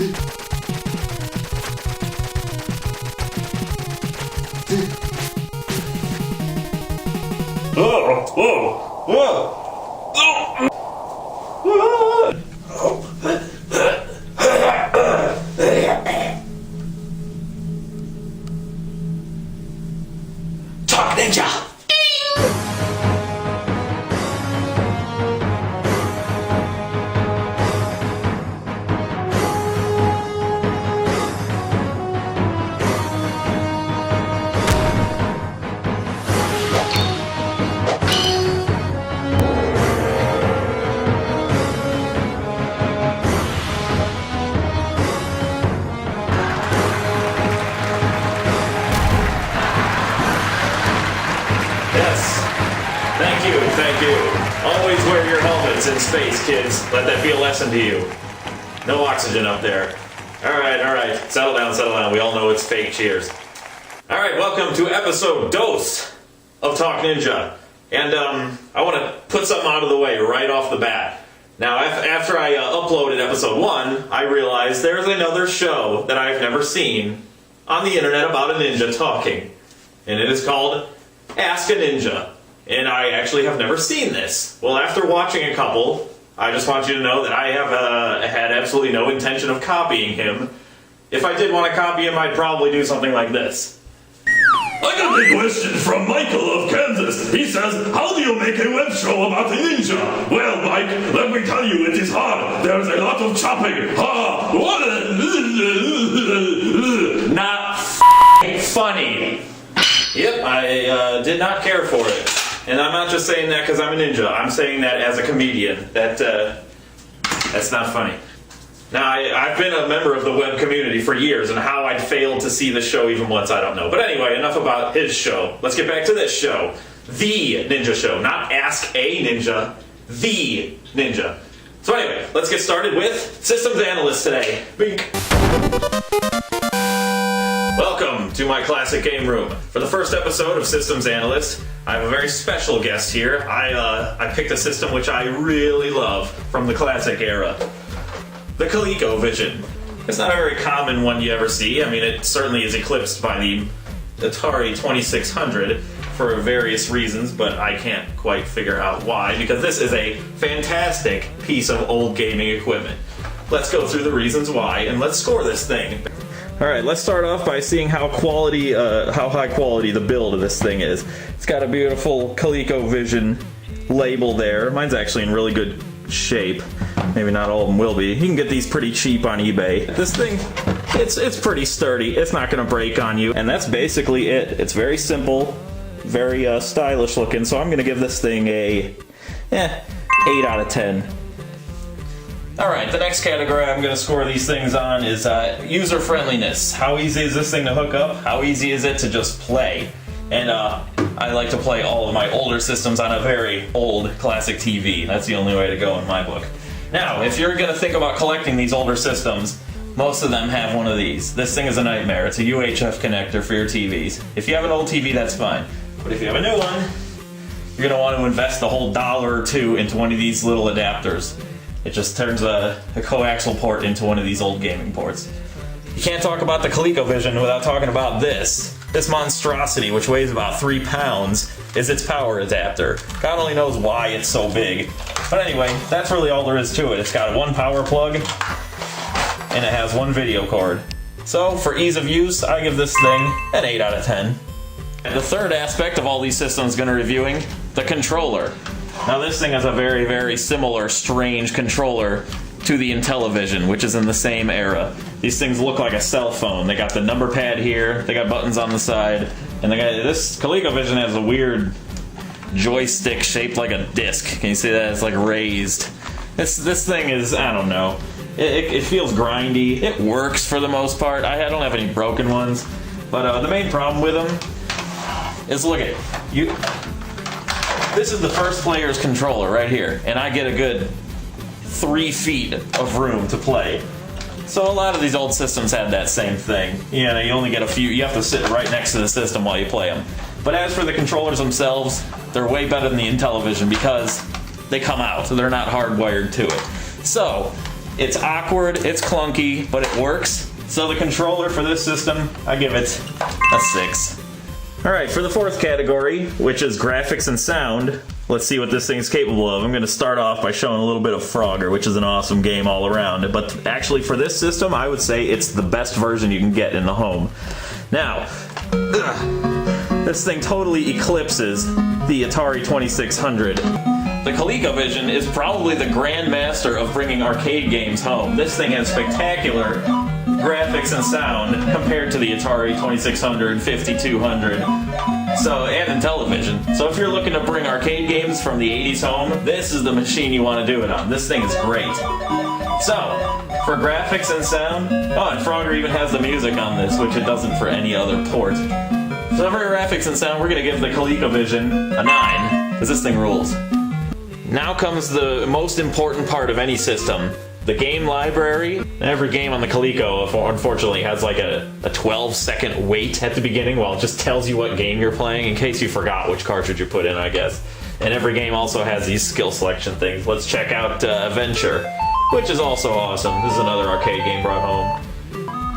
Talk Ninja! Thank you. Always wear your helmets in space, kids. Let that be a lesson to you. No oxygen up there. Alright. Settle down. We all know it's fake. Cheers. Alright, welcome to episode dose of Talk Ninja. And, I want to put something out of the way right off the bat. Now, after I uploaded episode 1, I realized there's another show that I've never seen on the internet about a ninja talking. And it is called Ask a Ninja. And I actually have never seen this. Well, after watching a couple, I just want you to know that I have had absolutely no intention of copying him. If I did want to copy him, I'd probably do something like this. I got a question from Michael of Kansas. He says, how do you make a web show about a ninja? Well, Mike, let me tell you, it is hard. There's a lot of chopping. Not funny. Yep, I did not care for it. And I'm not just saying that because I'm a ninja. I'm saying that as a comedian. That's not funny. Now, I've been a member of the web community for years, and how I'd failed to see the show even once, I don't know. But anyway, enough about his show. Let's get back to this show. The Ninja Show. Not Ask a Ninja. The Ninja. So anyway, let's get started with Systems Analyst today. Bink. Welcome to my classic game room. For the first episode of Systems Analyst, I have a very special guest here. I picked a system which I really love from the classic era. The Colecovision. It's not a very common one you ever see. I mean, it certainly is eclipsed by the Atari 2600 for various reasons, but I can't quite figure out why, because this is a fantastic piece of old gaming equipment. Let's go through the reasons why, and let's score this thing. Alright, let's start off by seeing how high quality the build of this thing is. It's got a beautiful ColecoVision label there. Mine's actually in really good shape. Maybe not all of them will be. You can get these pretty cheap on eBay. This thing, it's pretty sturdy. It's not going to break on you. And that's basically it. It's very simple, very stylish looking. So I'm going to give this thing a 8 out of 10. Alright, the next category I'm going to score these things on is user friendliness. How easy is this thing to hook up? How easy is it to just play? And I like to play all of my older systems on a very old classic TV. That's the only way to go in my book. Now, if you're going to think about collecting these older systems, most of them have one of these. This thing is a nightmare. It's a UHF connector for your TVs. If you have an old TV, that's fine. But if you have a new one, you're going to want to invest a whole $1 or $2 into one of these little adapters. It just turns a coaxial port into one of these old gaming ports. You can't talk about the ColecoVision without talking about this. This monstrosity, which weighs about 3 pounds, is its power adapter. God only knows why it's so big. But anyway, that's really all there is to it. It's got one power plug, and it has one video cord. So, for ease of use, I give this thing an 8 out of 10. And the third aspect of all these systems going to reviewing, the controller. Now this thing has a very, very similar, strange controller to the Intellivision, which is in the same era. These things look like a cell phone. They got the number pad here, they got buttons on the side, and this ColecoVision has a weird joystick shaped like a disc. Can you see that? It's like raised. This thing is, I don't know. It feels grindy. It works for the most part. I don't have any broken ones, but the main problem with them is, look at it. This is the first player's controller right here, and I get a good 3 feet of room to play. So a lot of these old systems had that same thing. You know, you only get a few, you have to sit right next to the system while you play them. But as for the controllers themselves, they're way better than the Intellivision because they come out, so they're not hardwired to it. So, It's awkward, it's clunky, but it works. So the controller for this system, I give it a 6. Alright, for the fourth category, which is graphics and sound, let's see what this thing's capable of. I'm going to start off by showing a little bit of Frogger, which is an awesome game all around. But actually for this system, I would say it's the best version you can get in the home. Now, this thing totally eclipses the Atari 2600. The Colecovision is probably the grandmaster of bringing arcade games home. This thing has spectacular graphics and sound compared to the Atari 2600, 5200, and Intellivision. So if you're looking to bring arcade games from the 80s home, this is the machine you want to do it on. This thing is great. So, for graphics and sound, oh, and Frogger even has the music on this, which it doesn't for any other port. So for graphics and sound, we're going to give the Colecovision a 9, because this thing rules. Now comes the most important part of any system, the game library. Every game on the Coleco, unfortunately, has like a 12-second wait at the beginning while it just tells you what game you're playing in case you forgot which cartridge you put in, I guess. And every game also has these skill selection things. Let's check out Adventure, which is also awesome. This is another arcade game brought home.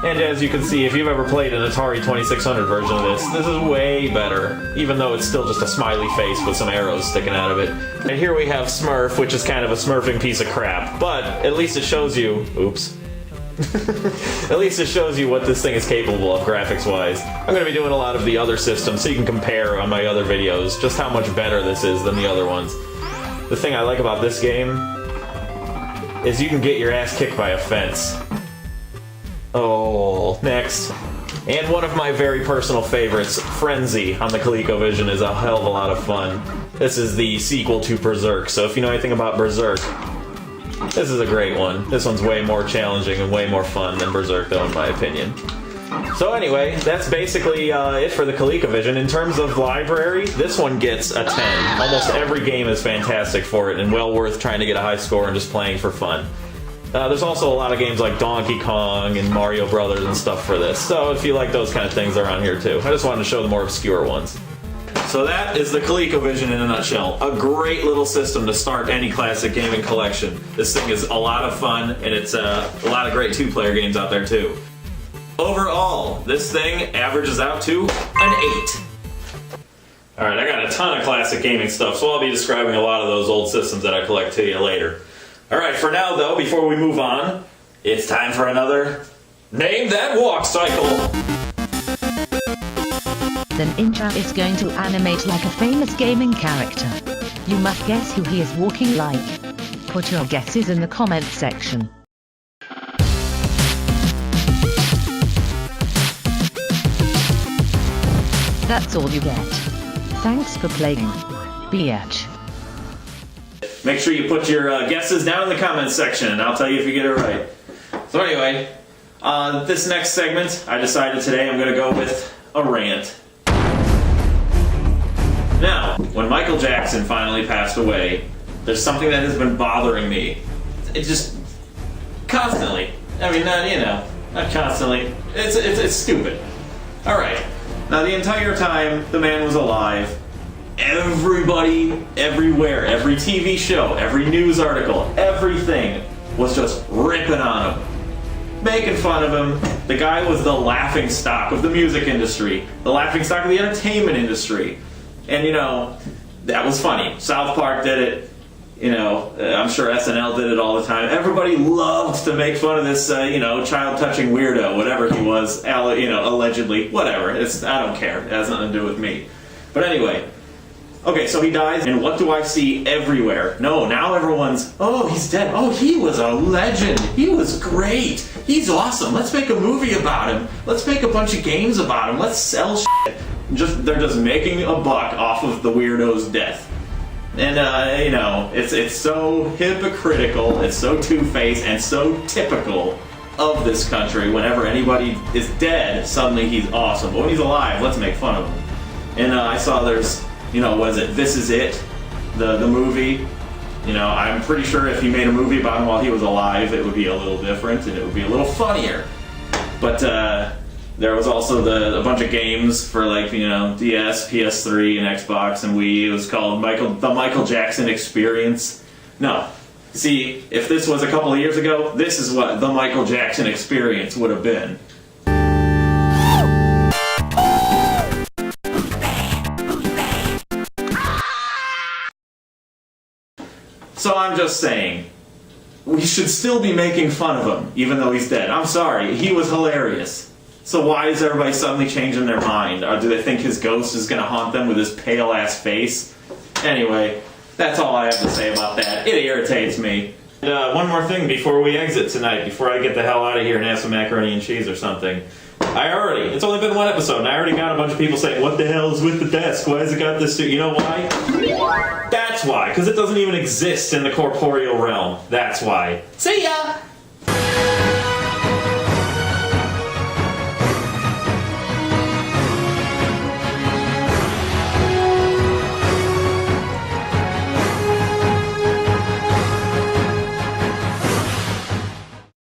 And as you can see, if you've ever played an Atari 2600 version of this is way better, even though it's still just a smiley face with some arrows sticking out of it. And here we have Smurf, which is kind of a smurfing piece of crap, but at least it shows you, oops, at least it shows you what this thing is capable of graphics-wise. I'm going to be doing a lot of the other systems so you can compare on my other videos just how much better this is than the other ones. The thing I like about this game is you can get your ass kicked by a fence. Oh, next. And one of my very personal favorites, Frenzy, on the ColecoVision is a hell of a lot of fun. This is the sequel to Berserk, so if you know anything about Berserk, this is a great one. This one's way more challenging and way more fun than Berserk, though, in my opinion. So anyway, that's basically it for the ColecoVision. In terms of library, this one gets a 10. Almost every game is fantastic for it and well worth trying to get a high score and just playing for fun. There's also a lot of games like Donkey Kong and Mario Brothers and stuff for this, so if you like those kind of things, they're on here too. I just wanted to show the more obscure ones. So that is the ColecoVision in a nutshell. A great little system to start any classic gaming collection. This thing is a lot of fun, and it's a lot of great two-player games out there too. Overall, this thing averages out to an 8. Alright, I got a ton of classic gaming stuff, so I'll be describing a lot of those old systems that I collect to you later. Alright, for now though, before we move on, it's time for another Name That Walk Cycle! The ninja is going to animate like a famous gaming character. You must guess who he is walking like. Put your guesses in the comment section. That's all you get. Thanks for playing. Bitch. Make sure you put your guesses down in the comments section, and I'll tell you if you get it right. So anyway, this next segment, I decided today I'm going to go with a rant. Now, when Michael Jackson finally passed away, there's something that has been bothering me. It just constantly. I mean, not constantly. It's stupid. All right. Now, the entire time the man was alive, everybody, everywhere, every TV show, every news article, everything was just ripping on him, making fun of him. The guy was the laughing stock of the music industry, the laughing stock of the entertainment industry. And, that was funny. South Park did it. I'm sure SNL did it all the time. Everybody loved to make fun of this, child-touching weirdo, whatever he was, allegedly, whatever. I don't care. It has nothing to do with me. But anyway. Okay, so he dies, and what do I see everywhere? No, now everyone's, oh, he's dead. Oh, he was a legend. He was great. He's awesome. Let's make a movie about him. Let's make a bunch of games about him. Let's sell shit. They're just making a buck off of the weirdo's death. And, it's so hypocritical, it's so two-faced, and so typical of this country. Whenever anybody is dead, suddenly he's awesome. But when he's alive, let's make fun of him. And I saw there's, was it This Is It? The movie. I'm pretty sure if you made a movie about him while he was alive, it would be a little different, and it would be a little funnier. But, there was also a bunch of games for DS, PS3, and Xbox, and Wii. It was called the Michael Jackson Experience. No, See, if this was a couple of years ago, this is what the Michael Jackson experience would have been. So I'm just saying, we should still be making fun of him, even though he's dead. I'm sorry, he was hilarious. So why is everybody suddenly changing their mind? Or do they think his ghost is going to haunt them with his pale-ass face? Anyway, that's all I have to say about that. It irritates me. And one more thing before we exit tonight, before I get the hell out of here and have some macaroni and cheese or something. It's only been one episode, and I already got a bunch of people saying, what the hell is with the desk? Why has it got this? You know why? That's why, because it doesn't even exist in the corporeal realm. That's why. See ya!